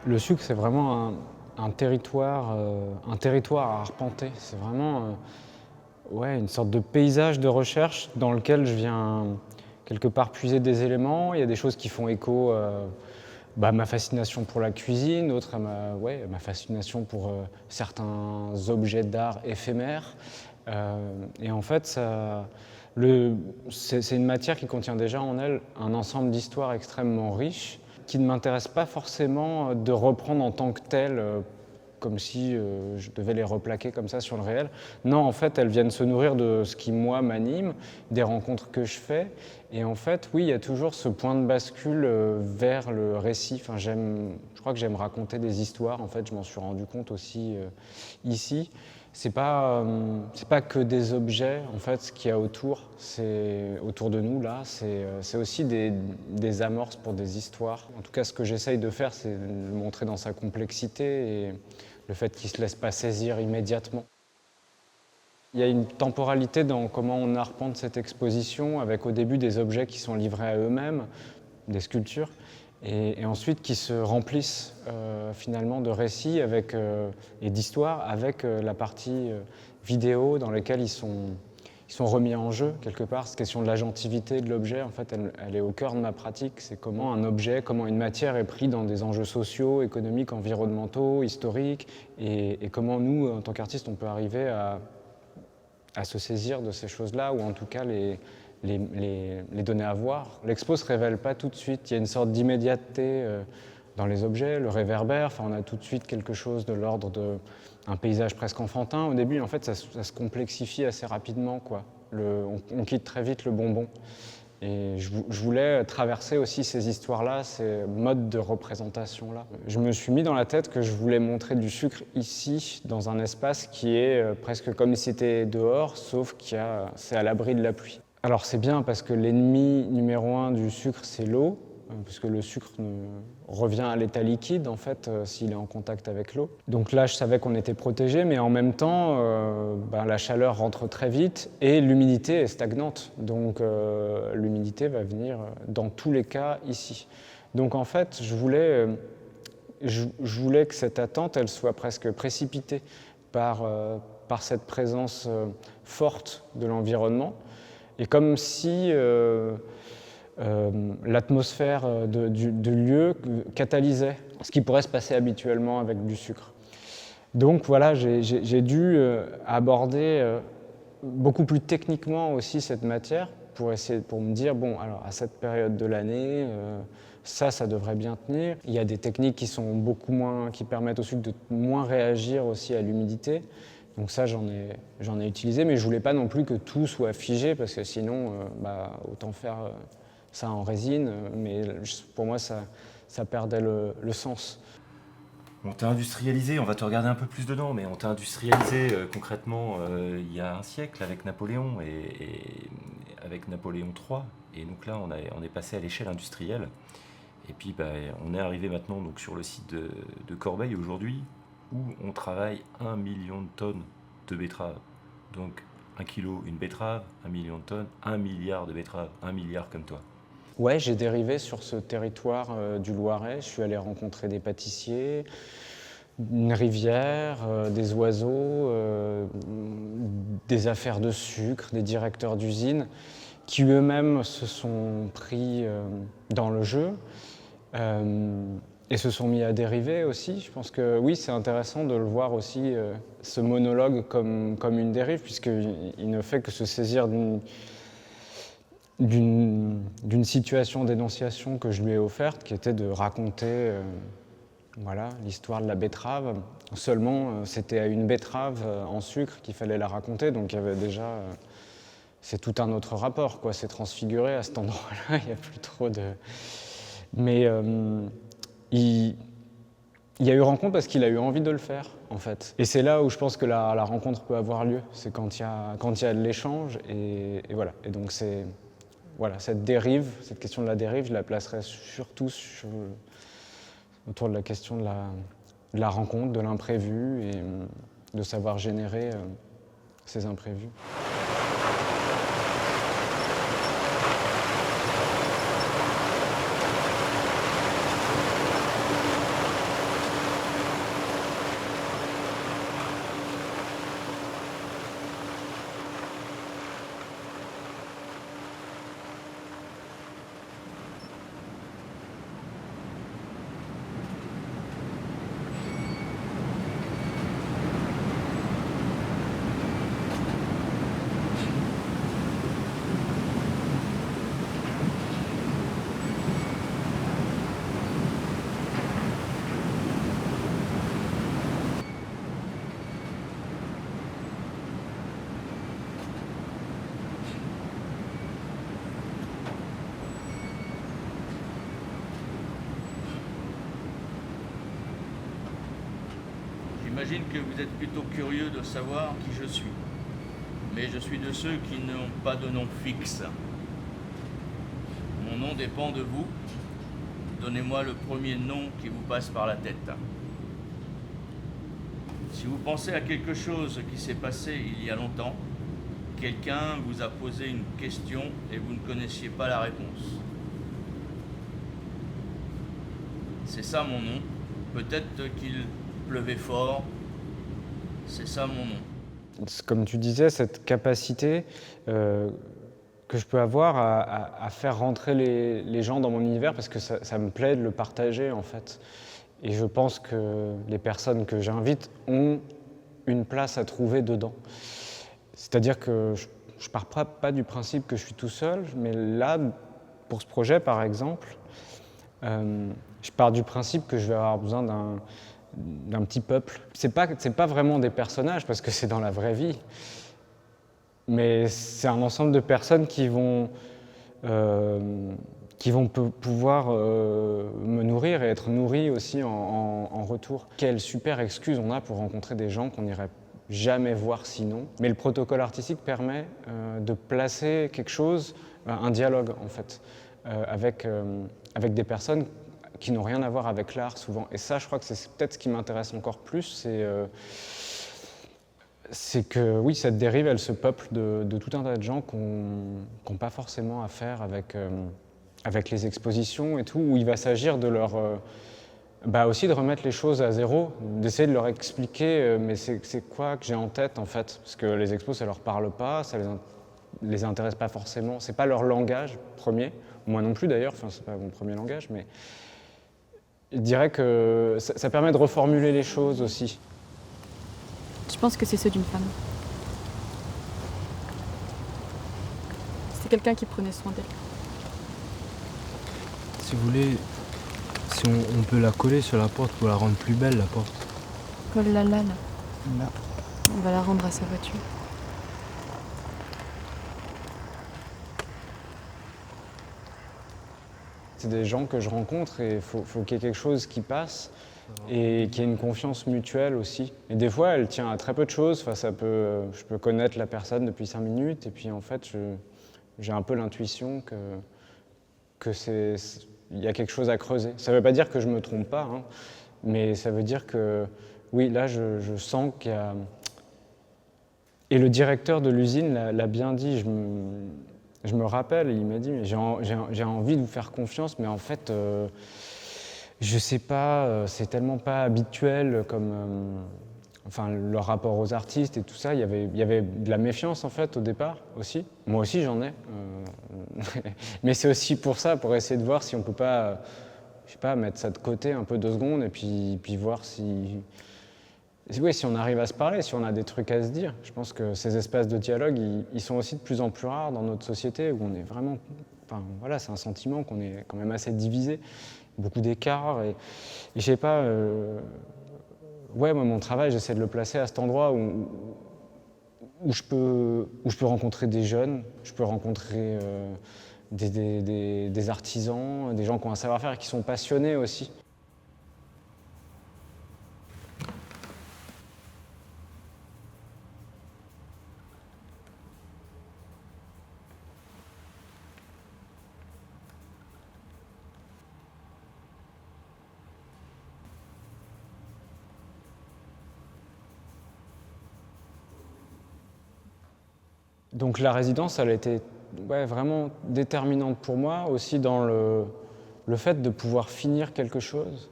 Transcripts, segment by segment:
Le sucre, c'est vraiment un territoire à arpenter. C'est vraiment ouais, une sorte de paysage de recherche dans lequel je viens quelque part puiser des éléments. Il y a des choses qui font écho à ma fascination pour la cuisine, d'autres à ma fascination pour certains objets d'art éphémères. Et en fait, c'est une matière qui contient déjà en elle un ensemble d'histoires extrêmement riches qui ne m'intéresse pas forcément de reprendre en tant que telles, comme si je devais les replaquer comme ça sur le réel. Non, en fait, elles viennent se nourrir de ce qui, moi, m'anime, des rencontres que je fais. Et en fait, oui, il y a toujours ce point de bascule vers le récit. Enfin, je crois que j'aime raconter des histoires. En fait, je m'en suis rendu compte aussi ici. C'est pas que des objets, en fait, ce qu'il y a autour, c'est autour de nous, là, c'est aussi des amorces pour des histoires. En tout cas, ce que j'essaye de faire, c'est de le montrer dans sa complexité et le fait qu'il ne se laisse pas saisir immédiatement. Il y a une temporalité dans comment on arpente cette exposition, avec au début des objets qui sont livrés à eux-mêmes, des sculptures, et ensuite qui se remplissent finalement de récits et d'histoires avec la partie vidéo dans laquelle ils sont remis en jeu quelque part. Cette question de l'agentivité de l'objet, en fait, elle est au cœur de ma pratique. C'est comment un objet, comment une matière est prise dans des enjeux sociaux, économiques, environnementaux, historiques, et comment nous, en tant qu'artistes, on peut arriver à se saisir de ces choses-là, ou en tout cas les donner à voir. L'expo ne se révèle pas tout de suite. Il y a une sorte d'immédiateté dans les objets, le réverbère. Enfin, on a tout de suite quelque chose de l'ordre d'un paysage presque enfantin. Au début, en fait, ça se complexifie assez rapidement, quoi. On quitte très vite le bonbon. Et je voulais traverser aussi ces histoires-là, ces modes de représentation-là. Je me suis mis dans la tête que je voulais montrer du sucre ici, dans un espace qui est presque comme si c'était dehors, sauf c'est à l'abri de la pluie. Alors c'est bien parce que l'ennemi numéro un du sucre, c'est l'eau, puisque le sucre revient à l'état liquide, en fait, s'il est en contact avec l'eau. Donc là, je savais qu'on était protégé, mais en même temps, la chaleur rentre très vite et l'humidité est stagnante. Donc l'humidité va venir dans tous les cas ici. Donc en fait, je voulais que cette attente, elle soit presque précipitée par cette présence forte de l'environnement. Et comme si l'atmosphère du lieu catalysait ce qui pourrait se passer habituellement avec du sucre. Donc voilà, j'ai dû aborder beaucoup plus techniquement aussi cette matière pour me dire, bon, alors à cette période de l'année, ça devrait bien tenir. Il y a des techniques qui permettent au sucre de moins réagir aussi à l'humidité. Donc ça, j'en ai utilisé, mais je voulais pas non plus que tout soit figé, parce que sinon, autant faire ça en résine, mais pour moi, ça perdait le sens. On t'a industrialisé, on va te regarder un peu plus dedans, mais on t'a industrialisé concrètement il y a un siècle avec Napoléon et avec Napoléon III. Et donc là, on est passé à l'échelle industrielle. Et puis on est arrivé maintenant donc, sur le site de Corbeil aujourd'hui, où on travaille 1 million de tonnes de betteraves. Donc 1 kilo, une betterave, 1 million de tonnes, 1 milliard de betteraves, 1 milliard comme toi. Ouais, j'ai dérivé sur ce territoire du Loiret. Je suis allé rencontrer des pâtissiers, une rivière, des oiseaux, des affaires de sucre, des directeurs d'usines qui eux-mêmes se sont pris dans le jeu et se sont mis à dériver aussi. Je pense que oui, c'est intéressant de le voir aussi, ce monologue comme une dérive, puisqu'il ne fait que se saisir d'une situation d'énonciation que je lui ai offerte, qui était de raconter l'histoire de la betterave. Seulement, c'était à une betterave en sucre qu'il fallait la raconter, donc il y avait déjà... c'est tout un autre rapport, quoi. C'est transfiguré à cet endroit-là, il n'y a plus trop de... Mais il y a eu rencontre parce qu'il a eu envie de le faire, en fait. Et c'est là où je pense que la rencontre peut avoir lieu, c'est quand il y a de l'échange, et voilà. Et donc cette dérive, cette question de la dérive, je la placerai surtout autour de la question de la rencontre, de l'imprévu, et de savoir générer ces imprévus. J'imagine que vous êtes plutôt curieux de savoir qui je suis. Mais je suis de ceux qui n'ont pas de nom fixe. Mon nom dépend de vous. Donnez-moi le premier nom qui vous passe par la tête. Si vous pensez à quelque chose qui s'est passé il y a longtemps, quelqu'un vous a posé une question et vous ne connaissiez pas la réponse. C'est ça mon nom. Peut-être qu'il pleuvait fort. C'est ça mon nom. Comme tu disais, cette capacité que je peux avoir à faire rentrer les gens dans mon univers, parce que ça me plaît de le partager en fait. Et je pense que les personnes que j'invite ont une place à trouver dedans. C'est-à-dire que je ne pars pas du principe que je suis tout seul, mais là, pour ce projet par exemple, je pars du principe que je vais avoir besoin d'un petit peuple. C'est pas vraiment des personnages, parce que c'est dans la vraie vie, mais c'est un ensemble de personnes qui vont pouvoir me nourrir et être nourries aussi en retour. Quelle super excuse on a pour rencontrer des gens qu'on n'irait jamais voir sinon. Mais le protocole artistique permet de placer quelque chose, un dialogue en fait, avec des personnes qui n'ont rien à voir avec l'art souvent. Et ça, je crois que c'est peut-être ce qui m'intéresse encore plus, c'est que oui, cette dérive, elle se peuple de tout un tas de gens qui n'ont pas forcément à faire avec les expositions et tout, où il va s'agir de leur... aussi de remettre les choses à zéro, d'essayer de leur expliquer mais c'est quoi que j'ai en tête en fait, parce que les expos ça leur parle pas, ça les intéresse pas forcément, c'est pas leur langage premier, moi non plus d'ailleurs, enfin c'est pas mon premier langage, mais je dirais que ça permet de reformuler les choses aussi. Je pense que c'est ceux d'une femme. C'est quelqu'un qui prenait soin d'elle. Si vous voulez, si on peut la coller sur la porte pour la rendre plus belle, la porte. Colle-la là. Là. On va la rendre à sa voiture. C'est des gens que je rencontre et il faut qu'il y ait quelque chose qui passe et qu'il y ait une confiance mutuelle aussi. Et des fois, elle tient à très peu de choses. Enfin, je peux connaître la personne depuis 5 minutes et puis en fait, j'ai un peu l'intuition qu'il y a quelque chose à creuser. Ça ne veut pas dire que je ne me trompe pas, hein, mais ça veut dire que oui, là, je sens qu'il y a... Et le directeur de l'usine l'a bien dit, je me rappelle, il m'a dit, mais j'ai envie de vous faire confiance, mais en fait, je sais pas, c'est tellement pas habituel comme, leur rapport aux artistes et tout ça. Il y avait de la méfiance en fait au départ aussi. Moi aussi j'en ai, mais c'est aussi pour ça, pour essayer de voir si on peut pas, je sais pas, mettre ça de côté un peu 2 secondes et puis voir si on arrive à se parler, si on a des trucs à se dire. Je pense que ces espaces de dialogue, ils sont aussi de plus en plus rares dans notre société, où on est vraiment... Enfin, voilà, c'est un sentiment qu'on est quand même assez divisé, beaucoup d'écarts. Et je sais pas... moi, mon travail, j'essaie de le placer à cet endroit où je peux rencontrer des jeunes, je peux rencontrer des artisans, des gens qui ont un savoir-faire et qui sont passionnés aussi. Donc la résidence, elle a été vraiment déterminante pour moi, aussi dans le fait de pouvoir finir quelque chose.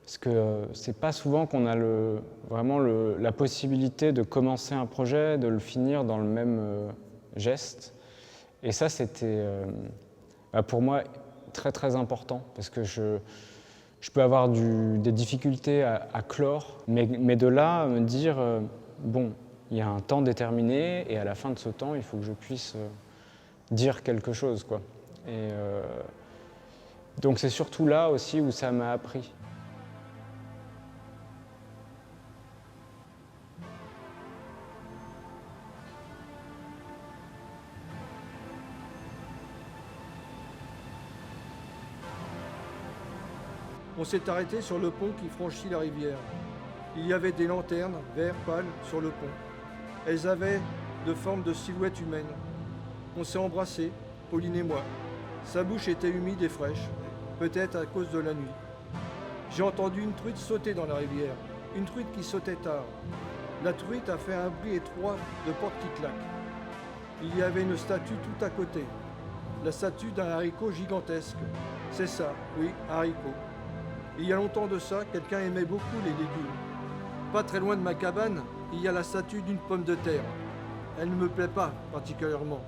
Parce que c'est pas souvent qu'on a vraiment la possibilité de commencer un projet, de le finir dans le même geste. Et ça, c'était pour moi très très important, parce que je peux avoir des difficultés à clore, mais de là à me dire, bon, il y a un temps déterminé et à la fin de ce temps, il faut que je puisse dire quelque chose, quoi. Et donc c'est surtout là aussi où ça m'a appris. On s'est arrêté sur le pont qui franchit la rivière. Il y avait des lanternes, vert pâle, sur le pont. Elles avaient de forme de silhouette humaine. On s'est embrassés, Pauline et moi. Sa bouche était humide et fraîche, peut-être à cause de la nuit. J'ai entendu une truite sauter dans la rivière, une truite qui sautait tard. La truite a fait un bruit étroit de porte qui claque. Il y avait une statue tout à côté, la statue d'un haricot gigantesque. C'est ça, oui, haricot. Il y a longtemps de ça, quelqu'un aimait beaucoup les légumes. Pas très loin de ma cabane, il y a la statue d'une pomme de terre. Elle ne me plaît pas particulièrement.